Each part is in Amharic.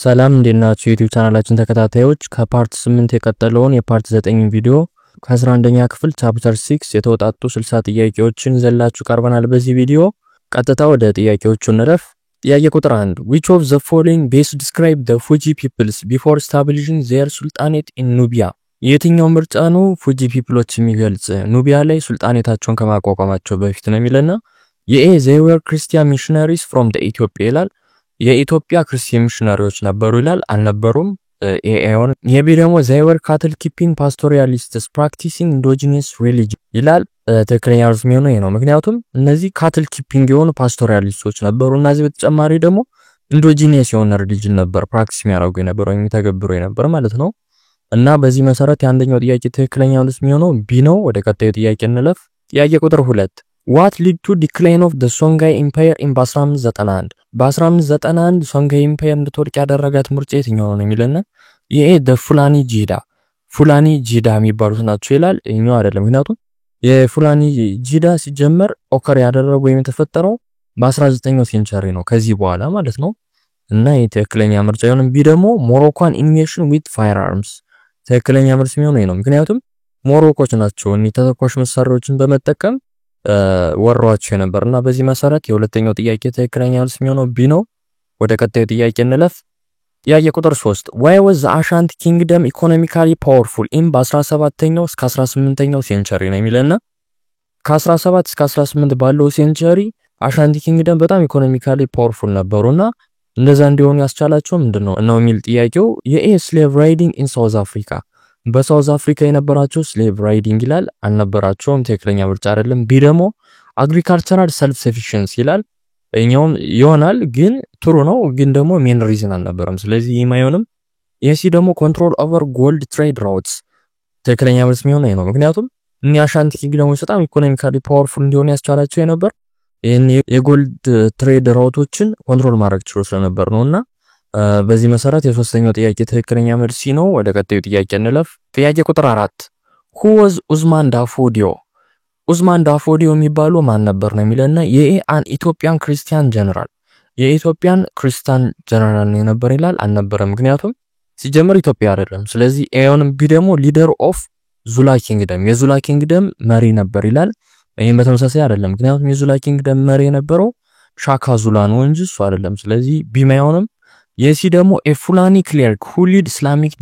ሰላም እንዴናችሁ ዩቲዩብ ቻናላችን ተከታታዮች ከፓርት 8 የቀጠለውን የፓርት 9 ቪዲዮ ከ11ኛ ክፍል ቻፕተር 6 የተወጣጡ 60 ጥያቄዎችን ዘላችሁ ቀርበናል። በዚህ ቪዲዮ ቀጥታ ወደ ጥያቄዎቹ እንረፍ። ጥያቄ ቁጥር 1 which of the following best describe the Fuji peoples before establishing their sultanate in Nubia? የትኛው ምርጫ ነው ፉጂ ፒፕሎች የሚገልጽ ኑቢያ ላይ ሱልጣኔታቸውን ከማቋቋማቸው በፊት ነው የሚለና የኤ they were Christian missionaries from the Ethiopia ይላል። የኢትዮጵያ ክርስቲያን ሚሽነሪዎች ነበሩ ይላል አልነበሩም። ኤኤውን የቢ ደግሞ they were cattle keeping pastoralists practicing indigenous religion ይላል። ትክክለኛ ርዕስ የሚሆነው ነው ምክንያቱም እነዚህ cattle keeping የሆኑ ፓስቶሪያሊስቶች ነበሩና እዚህ በተጨማሪ ደግሞ indigenous የሆነ religion ነበር ፕራክቲስ የሚያደርጉ የነበሩ የሚተገብሩ የነበር ማለት ነው። እና በዚህ መሰረት የአንደኛው ጥያቄ ትክክለኛ ርዕስ የሚሆነው ቢ ነው። ወደ ቀጣዩ ጥያቄ እንለፍ። ጥያቄ ቁጥር 2 What led to decline of the Songhai Empire in 1591? በ1591 Songhai Empire እንድትወድቅ ያደረጋት ምርጫ የትኛው ነው የሚለና ይሄ the ፉላኒ ጂዳ የሚባሉት ናቸው ይላል። እኛው አይደለም ምክንያቱም የፉላኒ ጂዳ ሲጀመር ኦከር ያደረገው ወይም የተፈጠረው በ19ኛው ሴንቸሪ ነው ከዚህ በኋላ ማለት ነው። እና የትክክለኛ ምርጫ ይሆን ቢ ደግሞ Moroccan invasion with firearms ትክክለኛ ምርጫ የሚሆነው ነው ምክንያቱም ሞሮኮች ናቸው ተተኳሽ መሳሪያዎችን በመጠቀም ወሯቸው ነበርና በዚህ መሰረት የሁለተኛው ጥያቄ ትክክለኛ መልስ የሚሆነው ቢ ነው። ወደ ቀጣዩ ጥያቄ እንለፍ። ጥያቄ ቁጥር 3 Why was the Ashanti kingdom economically powerful in በ17ኛው እስከ 18ኛው ሴንቸሪ ነው የሚለና ከ17 እስከ 18 ባለው ሴንቸሪ አሻንቲ ኪንግደም በጣም ኢኮኖሚካሊ ፓወርፉል ነበሩና እንደዛ እንዲሆኑ ያስቻላቸው ምንድነው ነው የሚል ጥያቄው የኤ slave riding in South Africa በሳውዝ አፍሪካ የነበራቸው ስሌቭ ራይዲንግ ይላል አልነበራቸውም ትክክለኛ ምርጫ አይደለም። ቢ ደግሞ አግሪካልቸራል ሰልፍ ሰፊሺየንሲ ይላል እኛውም ይሆናል ግን ትሩ ነው ግን ደግሞ ሜን ሪዝን አልነበረም ስለዚህ የማይሆንም። የሲ ደግሞ ኮንትሮል ኦቨር ጎልድ ትሬድ ራውትስ ትክክለኛ መልስ የሚሆነው ነው ምክንያቱም እኛ አሻንቲ ኪንግደሞች በጣም ኢኮኖሚካሊ ፓወርፉል እንዲሆኑ ያስቻላቸው የነበር ይሄን የጎልድ ትሬድ ራውቶችን ኮንትሮል ማድረግ ችሎ ስለነበር ነውና በዚህ መሰረት የሶስተኛው ጥያቄ ትክክለኛ መልስ ነው። ወደ ቀጣዩ ጥያቄ እንለፍ። ጥያቄ ቁጥር 4 Who was Usman Dafodio? ኡስማን ዳፎዲዮ የሚባለው ማን ነበር ነው የሚለና የኤ አን ኢትዮጵያን ክርስቲያን ጀነራል የኢትዮጵያን ክርስቲያን ጀነራል ነበር ይላል አልነበረም ምክንያቱም ሲጀመር ኢትዮጵያ አይደለም ስለዚህ ኤዮንም ቢ ደግሞ ሊደር ኦፍ ዙላ ኪንግደም የዙላ ኪንግደም መሪ ነበር ይላል። ይሄን በተመሳሳይ አይደለም ምክንያቱም የዙላ ኪንግደም መሪ የነበረው ሻካ ዙላ ነው እንጂ እሱ አይደለም ስለዚህ ቢ ማይሆንም። የሲ ደግሞ ፉላኒ ክሌርክ who lead Islamic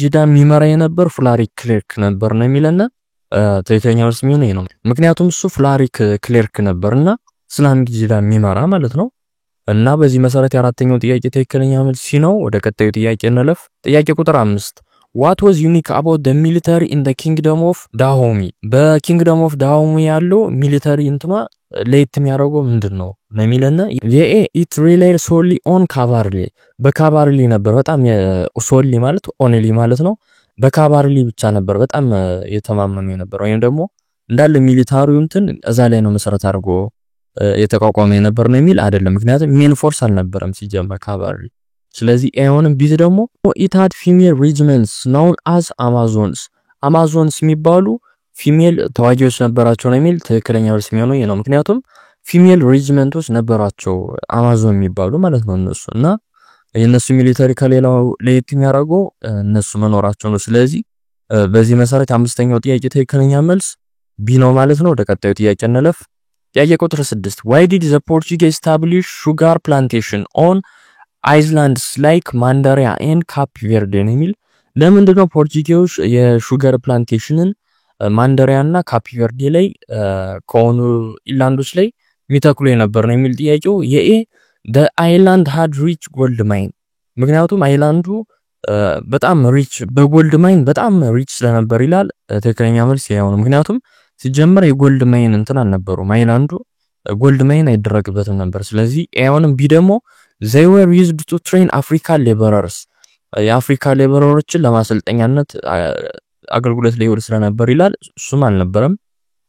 ጂዳ የሚመራ የነበር ፉላሪ ክሌርክ ነበር ነው የሚለና ትክክለኛ መልስ የሚሆነው ነው ምክንያቱም እሱ ፉላሪ ክሌርክ ነበርና ኢስላሚክ ጂዳ የሚመራ ማለት ነው። እና በዚህ መሰረት የአራተኛው ጥያቄ ትክክለኛ መልስ ነው። ወደ ቀጣዩ ጥያቄ እንለፍ። ጥያቄ ቁጥር 5 What was unique about the military in the kingdom of Dahomey? በኪንግደም ኦፍ ዳሆሚ ያለው ሚሊተሪ እንትማ ለየት የሚያደርገው ምንድነው ነው የሚለና የኤ it relied solely on cavalry በካቫርሊ ነበር በጣም ሶሊ ማለት ኦንሊ ማለት ነው በካቫርሊ ብቻ ነበር በጣም የተማመኑ ነበር ወይም ደግሞ እንዳለ ሚሊታሪው እንትን እዛ ላይ ነው መሰረት አድርጎ የተቋቋመ ነበር ነው የሚል አይደለም ምክንያቱም ሜን ፎርስ አልነበረም ሲጀመር ካቫርሊ ስለዚህ ኤዮንም ቢዝ ደግሞ it had female regiments known as Amazons የሚባሉ ፊሜል ተዋጊዎች ነበራቸው ነው የሚል ትክክለኛ መልስ የሚሆነው ነው ምክንያቱም ፊሜል ሬጂመንቶች ነበራቸው አማዞን የሚባሉ ማለት ነው እነሱና የነሱ ሚሊተሪ ከሌላው ለየት የሚያደርገው እነሱ መኖራቸው ነው። ስለዚህ በዚህ መሰረት አምስተኛው ጥያቄ ትክክለኛ መልስ ቢ ነው ማለት ነው። ወደ ቀጣዩ ጥያቄ እንለፍ። ጥያቄ ቁጥር 6 Why did the Portuguese establish sugar plantation on islands like Mandaria and Cape Verde የሚል ለምንድነው ፖርቹጊዞች የሹገር ፕላንቴሽንን ማንደሪያና ካፕ ቨርዴ ላይ ኮኑ ኢላንዶች ላይ ሚተክሉ የነበር ነው የሚል ጥያቄው የኤ the island had rich gold mine ምክንያቱም አይላንዱ በጣም ሪች በጎልድ ማይን በጣም ሪች ስለነበር ይላል ትክክለኛ መልስ ያው ነው ምክንያቱም ሲጀመር የጎልድ ማይን እንትን አልነበረው አይላንዱ ጎልድ ማይን አይደረግበትም ነበር ስለዚህ ኤዮንም ቢ ደግሞ they were used to train African laborers የአፍሪካ ሌበረሮችን ለማሰልጠኛነት አገልግሎት ላይ ወደ ስለነበር ይላል እሱም አልነበረም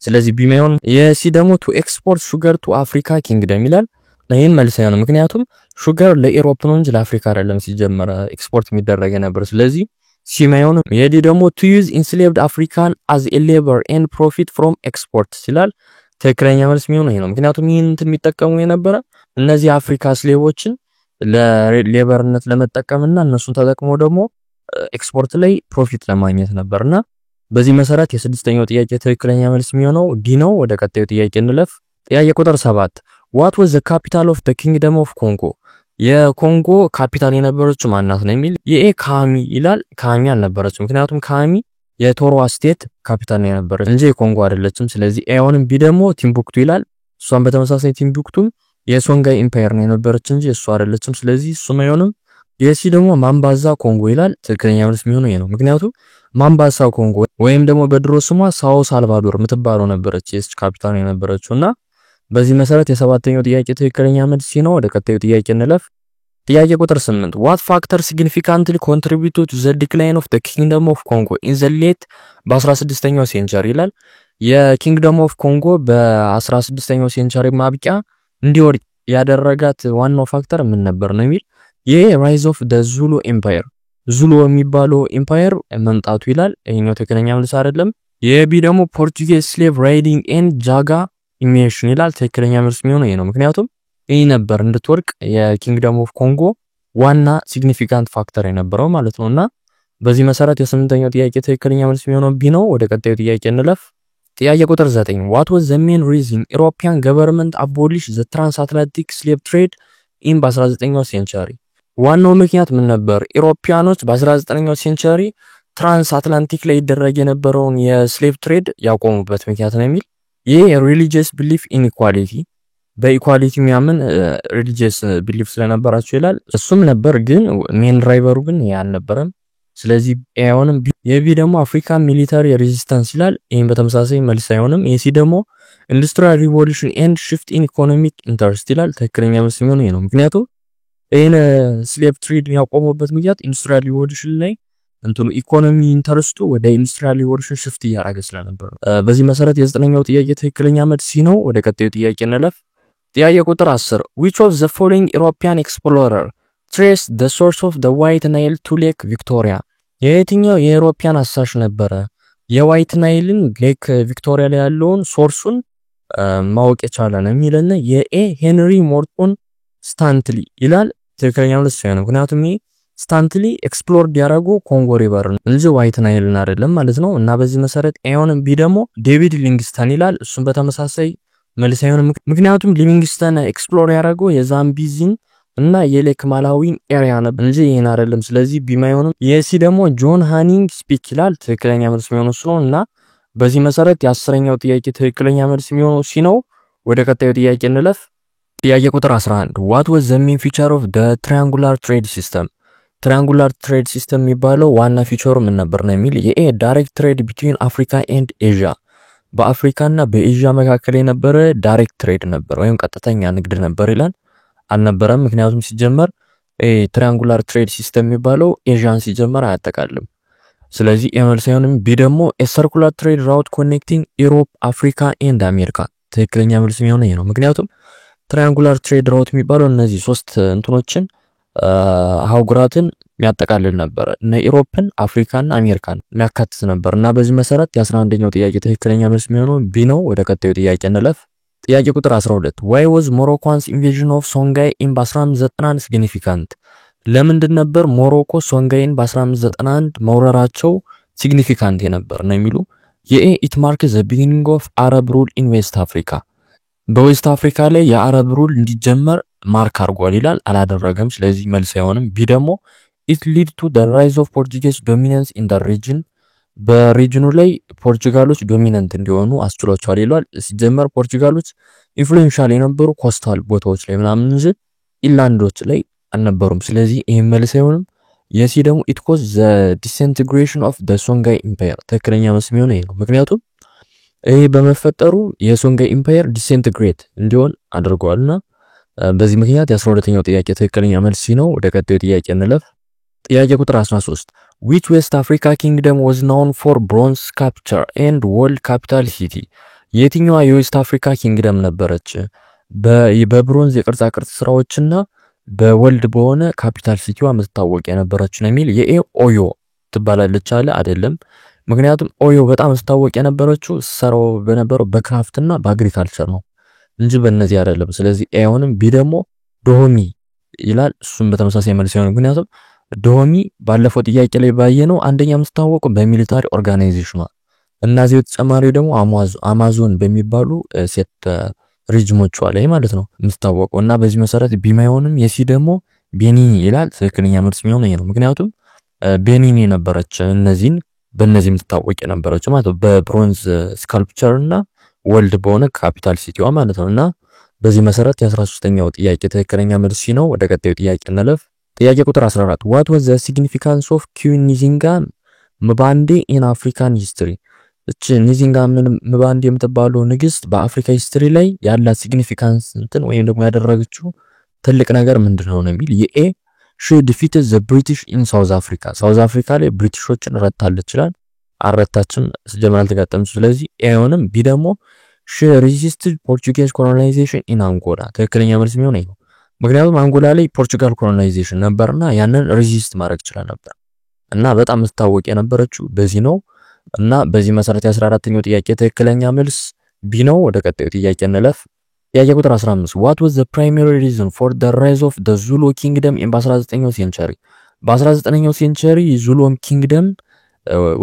ስለዚህ ቢማዮን የሲ ደግሞ to export sugar to Africa kingdom ይላል ይሄን መልስ ነው ምክንያቱም ሹገር ለኢሮፕ ነው እንጂ ለአፍሪካ አይደለም ሲጀመር ኤክስፖርት የሚደረግ ነበር ስለዚህ ሲማዮን የዲ ደግሞ to use enslaved African as a labor and profit from exports ይላል ትክክለኛ መልስ ነው ምክንያቱም ይሄን የሚጠቀሙ የነበረ እነዚህ አፍሪካ ስሌቮችን ለሌበርነት ለመጠቀምና እነሱን ተጠቅመው ደግሞ ኤክስፖርት ላይ ፕሮፊት ለማግኘት ነበርና በዚህ መሰረት የስድስተኛው ጥያቄ ትክክለኛ መልስ የሚሆነው ዲ ነው። ወደ ቀጣዩ ጥያቄ እንለፍ። ጥያቄ ቁጥር 7 What was the capital of the Kingdom of Congo? የኮንጎ ካፒታል የነበረችው ማናት ነው የሚል የኤ ካሚ ይላል። ካሚ አልነበረችም፣ ምክንያቱም ካሚ የቶሮዋ ስቴት ካፒታል የነበረች እንጂ የኮንጎ አይደለችም። ስለዚህ ኤውንም ቢ ደግሞ ቲምቡክቱ ይላል። እሷን በተመሳሳይ ቲምቡክቱም የሶንጋይ ኢምፓየር ነው የነበረች እንጂ እሷ አይደለችም። ስለዚህ እሱም አይሆንም። የሲ ደግሞ ማምባዛ ኮንጎ ይላል። ትክክለኛ መልስ የሚሆነው ይሄ ነው። ምክንያቱም ማምባሳ ኮንጎ ወይም ደግሞ በድሮ ስሟ ሳኦ ሳልቫዶር የምትባለው ነበረች የስ ካፒታል የነበረችውና በዚህ መሰረት የሰባተኛው ጥያቄ ትክክለኛ መልስ ነው። ወደ ቀጣዩ ጥያቄ እንለፍ። ጥያቄ ቁጥር 8 What factor significantly contributed to the decline of the Kingdom of Congo in the late በ16ኛው ሴንቸሪ ይላል። የኪንግደም ኦፍ ኮንጎ በ16ኛው ሴንቸሪ ማብቂያ እንዲወድቅ ያደረጋት ዋናው ፋክተር ምን ነበር ነው የሚል ይሄ ራይዝ ኦፍ ዘ ዙሉ ኤምፓየር ዙሉ የሚባለው ኤምፓየር መምጣቱ ይላል። ይሄኛው ትክክለኛ መልስ አይደለም። የቢ ደግሞ ፖርቹጌዝ ስሌቭ ራይዲንግ ኤንድ ጃጋ ኢሚሽን ይላል። ትክክለኛ መልስ የሚሆነው ይሄ ነው። ምክንያቱም ይሄ ነበር እንድትወድቅ የኪንግደም ኦፍ ኮንጎ ዋና ሲግኒፊካንት ፋክተር የነበረው ማለት ነውና በዚህ መሰረት የስምንተኛው ጥያቄ ትክክለኛ መልስ የሚሆነው ቢ ነው። ወደ ቀጣዩ ጥያቄ እንለፍ። ጥያቄ ቁጥር 9 What was the main reason European government abolished the transatlantic slave trade in በ19ኛው ሴንቸሪ? ዋናው ምክንያት ምን ነበር? ኢሮፒያኖች በ19ኛው ሴንቸሪ ትራንስ አትላንቲክ ላይ ይደረግ የነበረውን የስሌቭ ትሬድ ያቆሙበት ምክንያት ነው የሚል ይሄ ሪሊጂየስ ቢሊፍ ኢን ኢኳሊቲ በኢኳሊቲ የሚያምን ሪሊጂየስ ቢሊፍ ስለነበራቸው ይላል። እሱም ነበር ግን ሜን ድራይቨሩ ግን ያልነበረም። ስለዚህ ኤውንም የቢ ደግሞ አፍሪካን ሚሊታሪ ሬዚስታንስ ይላል። ይሄን በተመሳሳይ መልስ አይሆንም። ኤሲ ደግሞ ኢንዱስትሪያል ሪቮሉሽን ኤንድ ሽፍት ኢን ኢኮኖሚክ ኢንተረስት ይላል። ትክክለኛ መልስ የሚሆነው ይሄ ነው። ምክንያቱም ይሄን ስሌቭ ትሬድ ያቆሙበት ምክንያት ኢንዱስትሪያል ሪቮሉሽን ላይ እንትኑ ኢኮኖሚ ኢንተረስቱ ወደ ኢንዱስትሪያል ሪቮሉሽን ሽፍት እያደረገ ስለነበር በዚህ መሰረት የዘጠነኛው ጥያቄ ትክክለኛ መልስ ነው። ወደ ቀጣዩ ጥያቄ እንለፍ። ጥያቄ ቁጥር 10 Which of the following European explorer traced the source of the White Nile to Lake Victoria? የየትኛው የአውሮፓያን አሳሽ ነበረ የዋይት ናይልን ሌክ ቪክቶሪያ ላይ ያለውን ሶርሱን ማወቅ የቻለ ነው የሚልና የኤ ሄንሪ ሞርቶን ስታንትሊ ይላል። ትክክለኛ መልስ ነው። ምክንያቱም ስታንትሊ ኤክስፕሎርድ ያደረጉ ኮንጎ ሪቨር እንጂ ዋይት ናይልን አይደለም ማለት ነው። እና በዚህ መሰረት ኤውንም ቢ ደግሞ ዴቪድ ሊቪንግስተን ይላል። እሱም በተመሳሳይ መልስ አይሆንም። ምክንያቱም ሊቪንግስተን ኤክስፕሎር ያደረገው የዛምቢዚን እና የሌክ ማላዊን ኤሪያ ነበር እንጂ ይሄን አይደለም። ስለዚህ ቢማይሆንም የሲ ደግሞ ጆን ሃኒንግ ስፒክ ይላል። ትክክለኛ መልስ የሚሆነው እሱ ነው። እና በዚህ መሰረት የ10ኛው ጥያቄ ትክክለኛ መልስ የሚሆነው ሲ ነው። ወደ ቀጣዩ ጥያቄ እንለፍ። ጥያቄ ቁጥር 11 What was the main feature of the triangular trade system? ትራያንጉላር ትሬድ ሲስተም የሚባለው ዋና ፊቸሩ ምን ነበር ነው የሚል የኤ ዳይሬክት ትሬድ ቢትዊን አፍሪካ ኤንድ ኤዥያ በአፍሪካና በኤዥያ መካከል የነበረ ዳይሬክት ትሬድ ነበር ወይም ቀጥተኛ ንግድ ነበር ይላል። አልነበረም። ምክንያቱም ሲጀመር ትራያንጉላር ትሬድ ሲስተም የሚባለው ኤዥያን ሲጀመር አያጠቃልም። ስለዚህ ኤመልስ አይሆንም። ቢ ደግሞ ሰርኩላር ትሬድ ራውት ኮኔክቲንግ ኢሮፕ አፍሪካ ኤንድ አሜሪካ ትክክለኛ መልስ የሚሆነው ይሄ ነው። ምክንያቱም ትራያንጉላር ትሬድ ራውት የሚባለው እነዚህ ሶስት እንትኖችን አህጉራትን የሚያጠቃልል ነበር እና ኢሮፕን አፍሪካና አሜሪካን የሚያካትት ነበር። እና በዚህ መሰረት የ11ኛው ጥያቄ ትክክለኛ መልስ የሚሆነው ቢ ነው። ወደ ቀጣዩ ጥያቄ እንለፍ። ጥያቄ ቁጥር 12 Why was Morocco's invasion of Songhai in በ1591 significant? ለምንድን ነበር ሞሮኮ ሶንጋይን በ1591 መውረራቸው ሲግኒፊካንት የነበር ነው የሚሉ የኤ it marked the beginning of Arab rule in West Africa በዌስት አፍሪካ ላይ የአረብ ሩል እንዲጀመር ማርክ አርጓል ይላል። አላደረገም። ስለዚህ መልስ አይሆንም። ቢ ደግሞ it lead to the rise of Portuguese dominance in the region በሪጅኑ ላይ ፖርቹጋሎች ዶሚናንት እንዲሆኑ አስችሏቸዋል ይላል። ሲጀመር ፖርቹጋሎች ኢንፍሉዌንሻል የነበሩ ኮስታል ቦታዎች ላይ ምናምን እንጂ ኢላንዶች ላይ አልነበሩም። ስለዚህ ይሄ መልስ አይሆንም። የሲ ደግሞ it caused the disintegration of the Songhai empire ትክክለኛ መልስ የሚሆነው ይሄ ነው። ምክንያቱም ይሄ በመፈጠሩ የሶንጋይ ኢምፓየር ዲስኢንተግሬት እንዲሆን አድርጓልና በዚህ ምክንያት የ12ኛው ጥያቄ ትክክለኛ መልስ ነው። ወደ ቀጣዩ ጥያቄ እንለፍ። ጥያቄ ቁጥር 13 Which West Africa kingdom was known for bronze sculpture and world capital city? የትኛዋ የዌስት አፍሪካ ኪንግደም ነበረች በብሮንዝ የቅርጻ ቅርጽ ስራዎችና በወልድ በሆነ ካፒታል ሲቲዋ የምትታወቅ የነበረች ነው የሚል የኤ ኦዮ ትባላለች አለ አይደለም። ምክንያቱም ኦዮ በጣም ስታወቅ የነበረችው ሰራው በነበረው በክራፍትና በአግሪካልቸር ነው እንጂ በእነዚህ አይደለም። ስለዚህ ኤውንም ቢ ደግሞ ዶሆሚ ይላል። እሱም በተመሳሳይ መልስ ይሆናል። ምክንያቱም ዶሚ ባለፈው ጥያቄ ላይ ባየነው አንደኛ የምትታወቀው በሚሊታሪ ኦርጋናይዜሽኗ እና እዚህ በተጨማሪ ደግሞ አማዞን በሚባሉ ሴት ሪጅሞቿ ላይ ማለት ነው የምትታወቀው እና በዚህ መሰረት ቢም አይሆንም። የሲ ደግሞ ቤኒን ይላል። ትክክለኛ መልስ የሚሆነው ይሄ ነው። ምክንያቱም ቤኒን የነበረች በእነዚህ የምትታወቅ የነበረች ማለት ነው በብሮንዝ ስካልፕቸር እና ወልድ በሆነ ካፒታል ሲቲዋ ማለት ነው። እና በዚህ መሰረት የ13ኛው ጥያቄ ትክክለኛ መልስ ነው። ወደ ቀጣዩ ጥያቄ እንለፍ። ጥያቄ ቁጥር 14 what was the significance of Queen Nzinga Mbande in African history? እቺ ኒዚንጋ ምባንዴ የምትባለው ንግስት በአፍሪካ ሂስትሪ ላይ ያላት ሲግኒፊካንስ ወይም ደግሞ ያደረገችው ትልቅ ነገር ምንድነው ነው የሚል የኤ she defeated the British in South Africa ሳውዝ አፍሪካ ላይ ብሪቲሾችን ረታለች ይላል። አረታችን ስለጀመራል ተጋጠም። ስለዚህ ኤዮንም ቢ ደግሞ she resisted Portuguese colonization in Angola ትክክለኛ መልስ የሚሆነው ነው። ምክንያቱም አንጎላ ላይ ፖርቹጋል ኮሎናይዜሽን ነበርና ያንን ሬዚስት ማድረግ ይችላል ነበር እና በጣም የምትታወቅ የነበረችው በዚህ ነው። እና በዚህ መሰረት የ14ኛው ጥያቄ ትክክለኛ መልስ ቢ ነው። ወደ ቀጣዩ ጥያቄ እንለፍ። ጥያቄ ቁጥር 15 what was the primary reason for the rise of the Zulu kingdom in 19ኛው ሴንቸሪ? በ19ኛው ሴንቸሪ ዙሉ ኪንግደም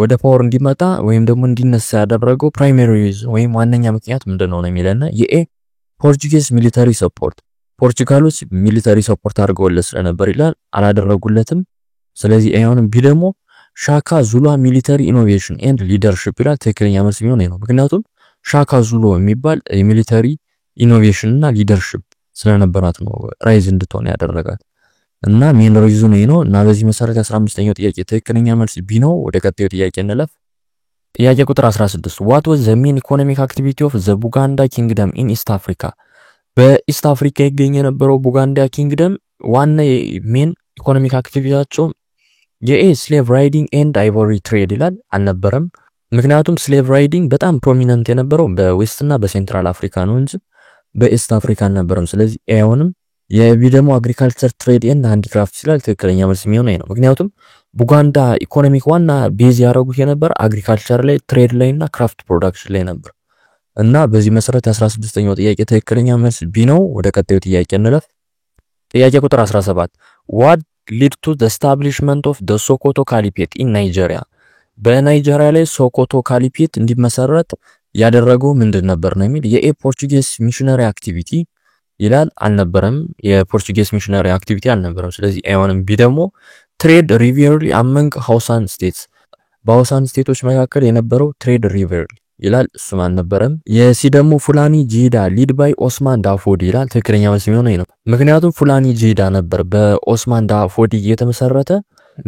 ወደ ፓወር እንዲመጣ ወይም ደግሞ እንዲነሳ ያደረገው ፕራይመሪ ሪዝን ወይም ዋነኛ ምክንያት ምንድነው ነው የሚለና የኤ ፖርቹጊዝ ሚሊታሪ ሰፖርት ፖርቹጋሎች ሚሊታሪ ሰፖርት አድርገውለት ስለነበር ይላል። አላደረጉለትም። ስለዚህ ኤዮንም ቢ ደግሞ ሻካ ዙሉ ሚሊታሪ ኢኖቬሽን ኤንድ ሊደርሺፕ ይላል። ትክክለኛ መልስ የሚሆነው ነው። ምክንያቱም ሻካ ዙሉ የሚባል የሚሊታሪ ኢኖቬሽን እና ሊደርሺፕ ስለነበራት ነው ራይዝ እንድትሆን ያደረጋት እና ሜን ሪዝኑ ነው። እና በዚህ መሰረት 15ኛው ጥያቄ ትክክለኛ መልስ ቢ ነው። ወደ ቀጣዩ ጥያቄ እንለፍ። ጥያቄ ቁጥር 16 what was the main economic activity of the Buganda kingdom in East Africa? በኢስት አፍሪካ ይገኝ የነበረው ቡጋንዳ ኪንግደም ዋና ሜን ኢኮኖሚክ አክቲቪቲያቸው የኤ ስሌቭ ራይዲንግ ኤንድ አይቮሪ ትሬድ ይላል። አልነበረም። ምክንያቱም ስሌቭ ራይዲንግ በጣም ፕሮሚነንት የነበረው በዌስት እና በሴንትራል አፍሪካ ነው እንጂ በኢስት አፍሪካ አልነበረም። ስለዚህ ኤዮንም የቢ ደግሞ አግሪካልቸር ትሬድ ኤንድ ሃንዲክራፍት ይላል። ትክክለኛ መልስ የሚሆነው ነው። ምክንያቱም ቡጋንዳ ኢኮኖሚክ ዋና ቤዝ ያደረጉት የነበር አግሪካልቸር ላይ ትሬድ ላይ እና ክራፍት ፕሮዳክሽን ላይ ነበር። እና በዚህ መሰረት 16ኛው ጥያቄ ትክክለኛ መልስ ቢ ነው። ወደ ቀጣዩ ጥያቄ እንለፍ። ጥያቄ ቁጥር 17 what led to the establishment of the Sokoto Caliphate in Nigeria? በናይጄሪያ ላይ ሶኮቶ ካሊፔት እንዲመሰረት ያደረገው ምንድን ነበር ነው የሚል የኤ ፖርቹጊዝ ሚሽነሪ አክቲቪቲ ይላል። አልነበረም። የፖርቹጊዝ ሚሽነሪ አክቲቪቲ አልነበረም። ስለዚህ ኤዮንም ቢ ደግሞ ትሬድ ሪቨርሊ አመንግ ሃውሳን ስቴትስ በሃውሳን ስቴቶች መካከል የነበረው ትሬድ ሪቨርሊ ይላል። እሱም አልነበረም። የሲ ደግሞ ፉላኒ ጂዳ ሊድ ባይ ኦስማን ዳፎዲ ይላል። ትክክለኛ መልስ የሚሆነው ነው። ምክንያቱም ፉላኒ ጂዳ ነበር በኦስማን ዳፎዲ እየተመሰረተ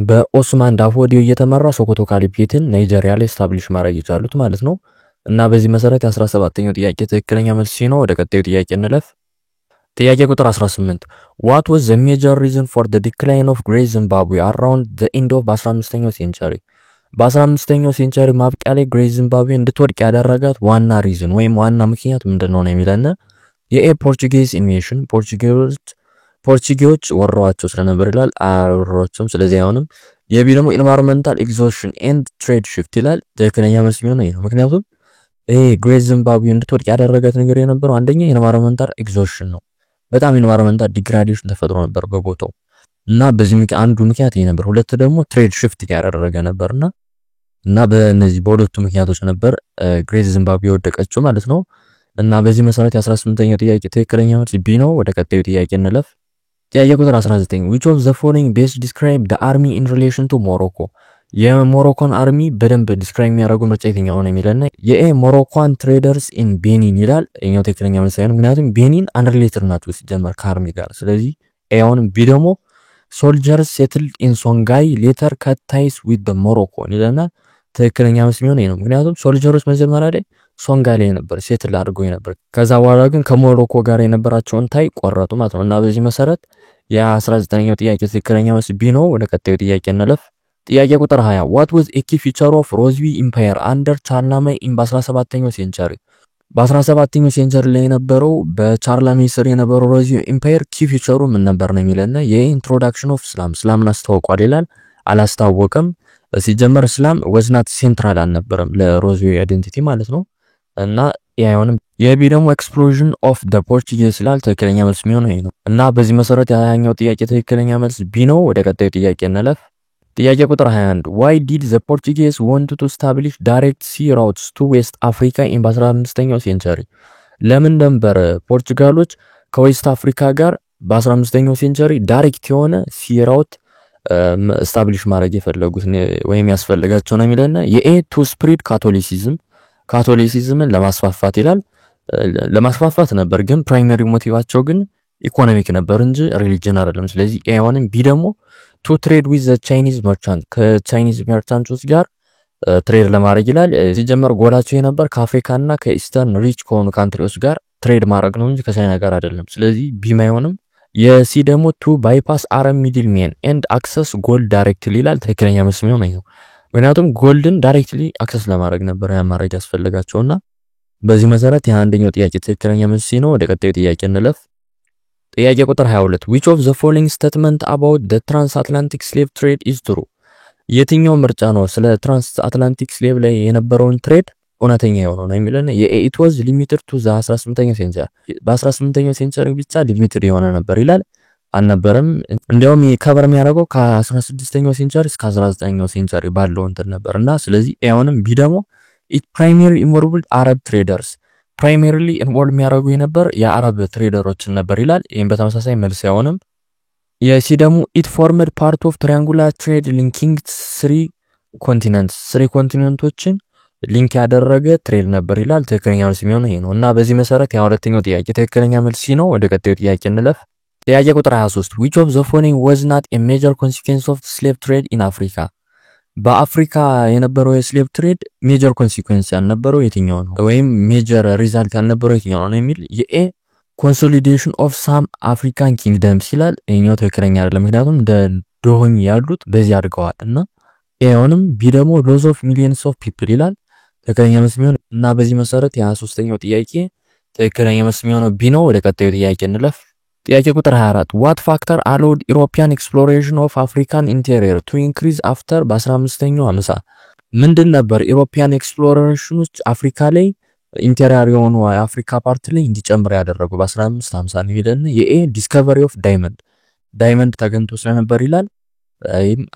በኦስማን ዳፎዲ እየተመራ ሶኮቶ ካሊፔትን ናይጄሪያ ላይ ስታብሊሽ ማድረግ ይቻሉት ማለት ነው። እና በዚህ መሰረት 17ኛው ጥያቄ ትክክለኛ መልስ ነው። ወደ ቀጣዩ ጥያቄ እንለፍ። ጥያቄ ቁጥር 18 what was the major reason for the decline of Great Zimbabwe around the end of 15ኛው ሴንቸሪ? በ15ኛው ሴንቸሪ ማብቂያ ላይ ግሬት ዚምባብዌ እንድትወድቅ ያደረጋት ዋና ሪዝን ወይም ዋና ምክንያት ምንድነው ነው የሚለና የኤ ፖርቹጊዝ ኢንቬሽን ፖርቹጊዞች ወረዋቸው ስለነበር ይላል። አወራቸውም። ስለዚህ አሁንም የቢ ደግሞ ኢንቫይሮንመንታል ኤግዞሽን ኤንድ ትሬድ ሽፍት ይላል። ትክክለኛ መልስ የሚሆነው ነው። ምክንያቱም ግሬት ዚምባብዌ እንድትወድቅ ያደረጋት ነገር የነበረው አንደኛ ኢንቫይሮንመንታል ኤግዞሽን ነው። በጣም ኢንቫይሮንመንታል ዲግራዴሽን ተፈጥሮ ነበር በቦታው እና በዚህ አንዱ ምክንያት ይሄ ነበር። ሁለት ደግሞ ትሬድ ሽፍት ያደረገ ነበርና እና በእነዚህ በሁለቱ ምክንያቶች ነበር ግሬት ዚምባብዌ ወደቀችው ማለት ነው። እና በዚህ መሰረት 18ኛው ጥያቄ ትክክለኛ መልስ ቢ ነው። ወደ ቀጣዩ ጥያቄ እንለፍ። ጥያቄ ቁጥር 19 which of the following best describe the army in relation to Morocco? የሞሮኮን አርሚ በደንብ ዲስክራይብ የሚያደርጉ ምርጫ የትኛው ነው የሚለና የኤ ሞሮኮን ትሬደርስ ኢን ቤኒን ይላል። እኛው ትክክለኛ መልስ ነው። ምክንያቱም ቤኒን አንሪሌትድ ናቸው ሲጀመር ከአርሚ ጋር። ስለዚህ ኤውን ቢ ደግሞ ሶልጀርስ ሴትልድ ኢን ሶንጋይ ሌተር ከት ታይስ ዊዝ ዘ ሞሮኮ ይላልና ትክክለኛ መልስ ነው። ምክንያቱም ሶልጀሮች መጀመሪያ ላይ ሶንጋይ ላይ ነበር ሴትል አድርገው ነበር። ከዛ በኋላ ግን ከሞሮኮ ጋር የነበራቸውን ታይ ቆረጡ ማለት ነው። እና በዚህ መሰረት የ19ኛው ጥያቄ ትክክለኛ መልስ ቢ ነው። ወደ ቀጣዩ ጥያቄ እንለፍ። ጥያቄ ቁጥር 20 what was a key feature of Rosby Empire under Charlemagne in 17ኛው ሴንቸሪ? በ17ኛው ሴንቸሪ ላይ የነበረው በቻርላሜ ስር የነበረው ሮዚ ኢምፓየር ኪ ፊቸሩ ምን ነበር ነው የሚለና የኢንትሮዳክሽን ኦፍ እስላምን አስተዋውቋል ይላል። አላስታወቀም። ሲጀመር እስላም ወዝናት ሴንትራል አልነበረም ለሮዚ አይደንቲቲ ማለት ነው። እና አይሆንም። የቢ ደግሞ ኤክስፕሎዥን ኦፍ ዘ ፖርቹጊዝ ይላል። ትክክለኛ መልስ የሚሆነው ይሄ ነው እና በዚህ መሰረት ያኛው ጥያቄ ትክክለኛ መልስ ቢ ነው። ወደ ቀጣዩ ጥያቄ እንለፍ። ጥያቄ ቁጥር 21 why did the Portuguese want to establish direct sea routes to West Africa in 15ኛው ሴንቸሪ? ለምን ነበር ፖርቹጋሎች ከዌስት አፍሪካ ጋር በ15ኛው ሴንቸሪ ዳይሬክት የሆነ ሲ ራውት ስታብሊሽ ማድረግ የፈለጉት ወይም ያስፈልጋቸው ነው የሚለና የኤ ቱ ስፕሪድ ካቶሊሲዝምን ለማስፋፋት ይላል። ለማስፋፋት ነበር ግን ፕራይመሪ ሞቲቫቸው ግን ኢኮኖሚክ ነበር እንጂ ሪሊጂን አይደለም። ስለዚህ ኤ ሆነም ቢ ደግሞ ቱ ትሬድ ዊዝ ዘ ቻይኒዝ መርቻንት ከቻይኒዝ መርቻንቶች ጋር ትሬድ ለማድረግ ይላል። ሲጀመር ጎላቸው የነበር ከአፍሪካና ከኢስተርን ሪች ከሆኑ ካንትሪዎች ጋር ትሬድ ማድረግ ነው እንጂ ከቻይና ጋር አይደለም። ስለዚህ ቢ ማይሆንም። የሲ ደግሞ ቱ ባይፓስ አረብ ሚድል ሜን ኤንድ አክሰስ ጎልድ ዳይሬክትሊ ይላል። ትክክለኛ መልስ የሚሆነው ነው። ምክንያቱም ጎልድን ዳይሬክትሊ አክሰስ ለማድረግ ነበር ያ ማድረግ ያስፈልጋቸውና በዚህ መሰረት የአንደኛው ጥያቄ ትክክለኛ መልስ ነው። ወደ ቀጣዩ ጥያቄ እንለፍ። ጥያቄ ቁጥር 22 which of the following statement about the transatlantic slave trade is true? የትኛው ምርጫ ነው ስለ ትራንስአትላንቲክ ስሌቭ ላይ የነበረውን ትሬድ እውነተኛ የሆነው ነው የሚለን? it was limited to the 18ኛው ሴንቸሪ በ18ኛው ሴንቸሪ ብቻ ሊሚትድ የሆነ ነበር ይላል። አልነበረም። እንዲያውም ከቨር የሚያደርገው ከ16ኛው ሴንቸሪ እስከ 19ኛው ሴንቸሪ ባለው እንትን ነበርና ስለዚህ ኤውንም ቢ ደግሞ it primarily involved Arab traders primarily involved የሚያደርጉ የነበር የአረብ ትሬደሮችን ነበር ይላል። ይሄን በተመሳሳይ መልስ አይሆንም። የሲ ደግሞ it formed part of triangular trade linking three ኮንቲኔንቶችን ሊንክ ያደረገ ትሬድ ነበር ይላል። ትክክለኛ መልስ የሚሆነው ይሄ ነው እና በዚህ መሰረት የሁለተኛው ጥያቄ ትክክለኛ መልስ ነው። ወደ ቀጣዩ ጥያቄ እንለፍ። ጥያቄ ቁጥር 23 which of the following was not a major consequence of slave trade in Africa? በአፍሪካ የነበረው የስሌቭ ትሬድ ሜጀር ኮንሲኩዌንስ ያልነበረው የትኛው ነው ወይም ሜጀር ሪዛልት ያልነበረው የትኛው ነው የሚል የኤ ኮንሶሊዴሽን ኦፍ ሳም አፍሪካን ኪንግደምስ ይላል። ይሄኛው ትክክለኛ አይደለም፣ ምክንያቱም ደሆኝ ያሉት በዚህ አድርገዋል እና ኤውንም ቢ ደግሞ ሎስ ኦፍ ሚሊየንስ ኦፍ ፒፕል ይላል። ትክክለኛ መልስ የሚሆነው እና በዚህ መሰረት የ23ኛው ጥያቄ ትክክለኛ መልስ የሚሆነው ቢ ነው። ወደ ቀጣዩ ጥያቄ እንለፍ። ጥያቄ ቁጥር 24 what factor allowed European exploration of African interior to increase after በ15ኛው 50? ምንድን ነበር ኢሮፒያን ኤክስፕሎሬሽኖች አፍሪካ ላይ ኢንቴሪየር የሆኑ አፍሪካ ፓርት ላይ እንዲጨምር ያደረጉ በ1550 ነው ይላል። የኤ ዲስከቨሪ ኦፍ ዳይመንድ ተገኝቶ ስለነበር ይላል።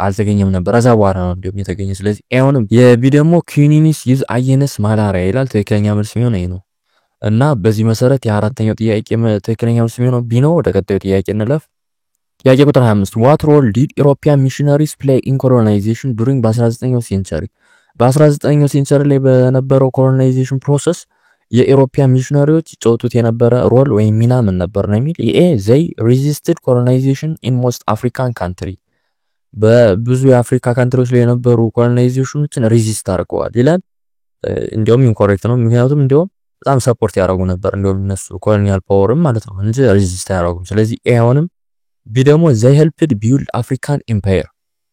አልተገኘም ነበር እዛ በኋላ ነው እንደውም የተገኘ። ስለዚህ ኤውንም የቢ ደግሞ ኪኒኒስ ይዝ አየነስ ማላሪያ ይላል። ትክክለኛ መልስ የሚሆነው ይሄ ነው እና በዚህ መሰረት የአራተኛው ጥያቄ ትክክለኛ መልስ የሚሆነው ቢ ነው። ወደ ቀጣዩ ጥያቄ እንለፍ። ጥያቄ ቁጥር 25 what role did European missionaries play in colonization during በ19ኛው ሴንቸሪ? በ19ኛው ሴንቸሪ ላይ በነበረው ኮሎናይዜሽን ፕሮሰስ የኢሮፒያን ሚሽነሪዎች ይጫወቱት የነበረ ሮል ወይም ሚና ምን ነበር ነው የሚል ኤ they resisted colonization in most African country በብዙ የአፍሪካ ካንትሪዎች ላይ የነበሩ ኮሎናይዜሽኖችን ሪዚስት አድርገዋል ይላል። እንዲያውም ኢንኮሬክት ነው፣ ምክንያቱም እንዲያውም በጣም ሰፖርት ያደርጉ ነበር እንዲያውም እነሱ ኮሎኒያል ፓወርም ማለት ነው እንጂ ሪዚስት አያደርጉም። ስለዚህ ኤ አሁንም ቢ ደግሞ they helped build African empire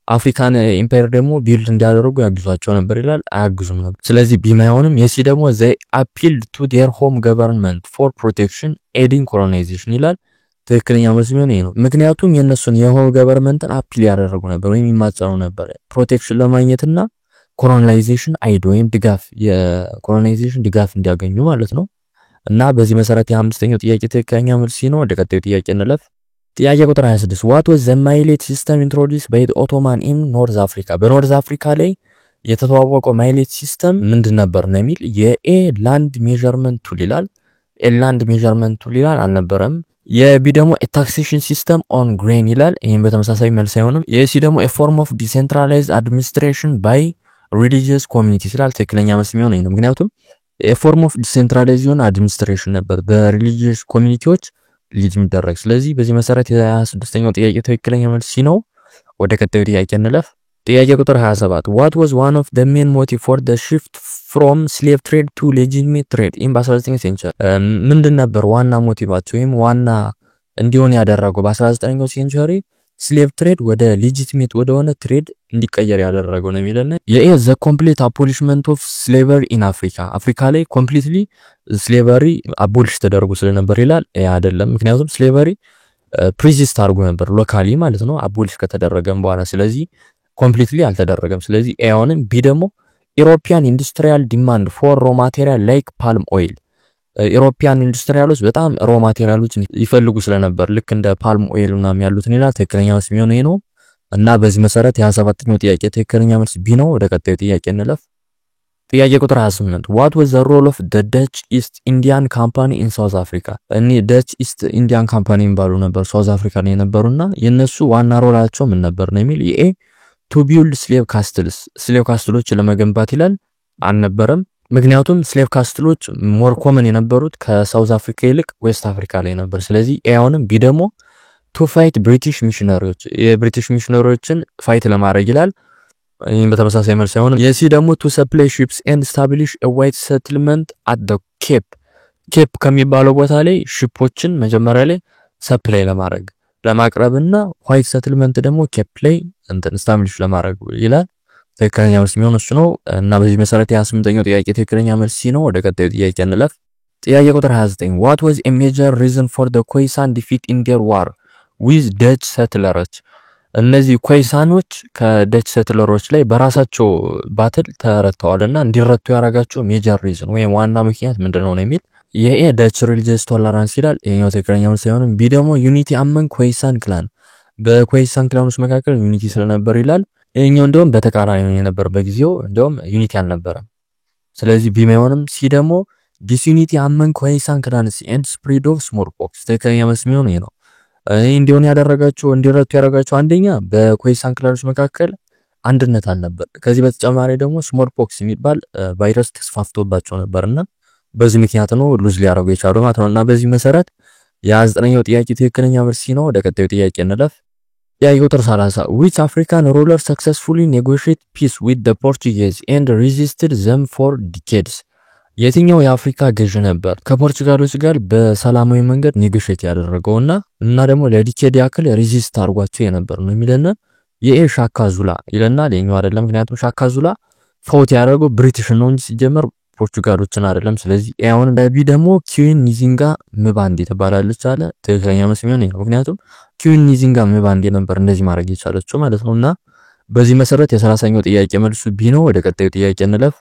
አፍሪካን ኢምፓየር ደግሞ ቢልድ እንዲያደርጉ ያግዟቸው ነበር ይላል። አያግዙም ነበር። ስለዚህ ቢ ማይሆንም። የሲ ደግሞ they appealed to their home government for protection aiding colonization ይላል። ትክክለኛ መልስ የሚሆነው ይሄ ነው። ምክንያቱም የነሱን የሆም ገቨርንመንትን አፒል ያደረጉ ነበር ወይም ይማጸኑ ነበር ፕሮቴክሽን ለማግኘትና ኮሎናይዜሽን አይድ ወይም ድጋፍ የኮሎናይዜሽን ድጋፍ እንዲያገኙ ማለት ነው። እና በዚህ መሰረት የአምስተኛው ጥያቄ ትክክለኛ መልስ ነው። ወደ ቀጣዩ ጥያቄ እንለፍ። ጥያቄ ቁጥር 26 what was the mileage system introduced by the Ottoman in North Africa? በኖርዝ አፍሪካ ላይ የተተዋወቀው ማይሌጅ ሲስተም ምንድን ነበር ነው የሚል የኤ ላንድ ሜዠርመንት ቱል ይላል። ላንድ ሜዠርመንት ቱል ይላል አልነበረም። የቢ ደግሞ ታክሴሽን ሲስተም ኦን ግሬን ይላል። ይሄን በተመሳሳይ መልስ አይሆንም። የሲ ደግሞ a form of decentralized administration by religious communities ይላል። ትክክለኛ መልስ የሚሆነው ነው። ምክንያቱም a form of decentralized administration ነበር በሪሊጂየስ ኮሚኒቲዎች ሊድ የሚደረግ። ስለዚህ በዚህ መሰረት የ26ኛው ጥያቄ ትክክለኛ መልስ ነው። ወደ ቀጣዩ ጥያቄ እንለፍ። ጥያቄ ቁጥር 27 what was one of the main motive for the shift from slave trade to legitimate trade in በ19ኛው ሴንቸሪ? ምንድን ነበር ዋና ሞቲቫቸው ወይም ዋና እንዲሆን ያደረገው በ19ኛው ሴንቸሪ ስሌቭ ትሬድ ወደ ሌጂቲሜት ወደሆነ ትሬድ እንዲቀየር ያደረገው ነው የሚለና የኤ the complete abolishment of slavery in Africa አፍሪካ ላይ ኮምፕሊትሊ ስሌቨሪ አቦሊሽ ተደርጎ ስለነበር ይላል። አይደለም፣ ምክንያቱም ስሌቨሪ ፕሪዚስት አድርጎ ነበር ሎካሊ ማለት ነው አቦሊሽ ከተደረገም በኋላ። ስለዚህ ኮምፕሊትሊ አልተደረገም። ስለዚህ ኤ አሁንም ቢ ደግሞ ኢሮፒያን ኢንዱስትሪያል ዲማንድ ፎር ሮ ማቴሪያል ላይክ ፓልም ኦይል ኢሮፒያን ኢንዱስትሪያሎች በጣም ሮ ማቴሪያሎችን ይፈልጉ ስለነበር ልክ እንደ ፓልም ኦይል ምናምን ያሉትን ይላል። ትክክለኛ መልስ የሚሆነው ይሄ ነው እና በዚህ መሰረት የ27ኛው ጥያቄ ትክክለኛ መልስ ቢ ነው። ወደ ቀጣዩ ጥያቄ እንለፍ። ጥያቄ ቁጥር 28 what was the role of the Dutch East Indian Company in South Africa? እኔ ደች ኢስት ኢንዲያን ካምፓኒ የሚባሉ ነበር ሳውዝ አፍሪካ ላይ የነበሩና የነሱ ዋና ሮላቸው ምን ነበር ነው የሚል ኤ to build slave castles ስሌቭ ካስትሎች ለመገንባት ይላል። አልነበረም። ምክንያቱም ስሌቭ ካስትሎች ሞር ኮመን የነበሩት ከሳውዝ አፍሪካ ይልቅ ዌስት አፍሪካ ላይ ነበር። ስለዚህ ኤ አሁንም ቢ ደግሞ to fight British missionaries የብሪቲሽ ሚሽነሪዎችን ፋይት ለማድረግ ይላል። ይሄን በተመሳሳይ መልስ አይሆንም። የሲ ደግሞ to supply ships and establish a white settlement at the ኬፕ ከሚባለው ቦታ ላይ ሽፖችን መጀመሪያ ላይ ሰፕላይ ለማቅረብና ዋይት ሰትልመንት ደግሞ ኬፕ ላይ እንትን ስታብሊሽ ለማድረግ ይላል። ትክክለኛ መልስ የሚሆነው እሱ ነው እና በዚህ መሰረት የ28ኛው ጥያቄ ትክክለኛ መልስ ነው። ወደ ቀጣዩ ጥያቄ እንለፍ። ጥያቄ ቁጥር 29 what was a major reason for the Khoisan defeat in their war with Dutch settlers? እነዚህ ኮይሳኖች ከደች ሴትለሮች ላይ በራሳቸው ባትል ተረተዋልና እንዲረቱ ያረጋቸው ሜጀር ሪዝን ወይም ዋና ምክንያት ምንድነው ነው የሚል የኤ ደች ሪሊጂየስ ቶለራንስ ይላል። ይሄኛው ትክክለኛ መልስ ሳይሆን ቢ ደግሞ ዩኒቲ አመን ኮይሳን ክላን በኮይሳን ክላኖች መካከል ዩኒቲ ስለነበር ይላል። ይሄኛው እንደውም በተቃራኒ ነበር፣ በጊዜው እንደውም ዩኒቲ አልነበረም። ስለዚህ ቢ ማይሆንም። ሲ ደግሞ ዲስዩኒቲ አመን ኮይሳን ክላንስ ኤንድ ስፕሪድ ኦፍ ስሞል ፖክስ ትክክለኛ መልስ የሚሆነው ይሄ ነው። እንዲሆን ያደረጋቸው እንዲረቱ ያደረጋቸው አንደኛ በኮይሳን ክላኖች መካከል አንድነት አልነበር። ከዚህ በተጨማሪ ደግሞ ስሞል ፖክስ የሚባል ቫይረስ ተስፋፍቶባቸው ነበርና በዚህ ምክንያት ነው ሉዝ ሊያረጉ የቻሉ ማለት ነው። እና በዚህ መሰረት የ29ኛው ጥያቄ ትክክለኛ መልስ ነው። ወደ ቀጣዩ ጥያቄ እንለፍ። ጥያቄ ቁጥር 30 which African ruler successfully negotiated peace with the Portuguese and resisted them for decades? የትኛው የአፍሪካ ገዥ ነበር ከፖርቹጋሎች ጋር በሰላማዊ መንገድ ኔጎሺየት ያደረገውና ደግሞ ለዲኬድ ያክል ሬዚስት አድርጓቸው የነበር ነው የሚለና የኤ ሻካ ዙላ ይለና ለኛው አይደለም። ምክንያቱም ሻካ ዙላ ፎት ያደረገው ብሪቲሽ ነው እንጂ ሲጀመር ፖርቹጋሎችን አይደለም። ስለዚህ አሁን በቢ ደግሞ ኪዊን ኒዚንጋ ምባንዲ ተባላለች አለ። ትክክለኛ መልስ የሚሆነው ነው። ምክንያቱም ኪዊን ኒዚንጋ ምባንዲ ነበር እንደዚህ ማድረግ የቻለችው ማለት ነውና በዚህ መሰረት የ30ኛው ጥያቄ መልሱ ቢ ነው። ወደ ቀጣዩ ጥያቄ እንለፍ።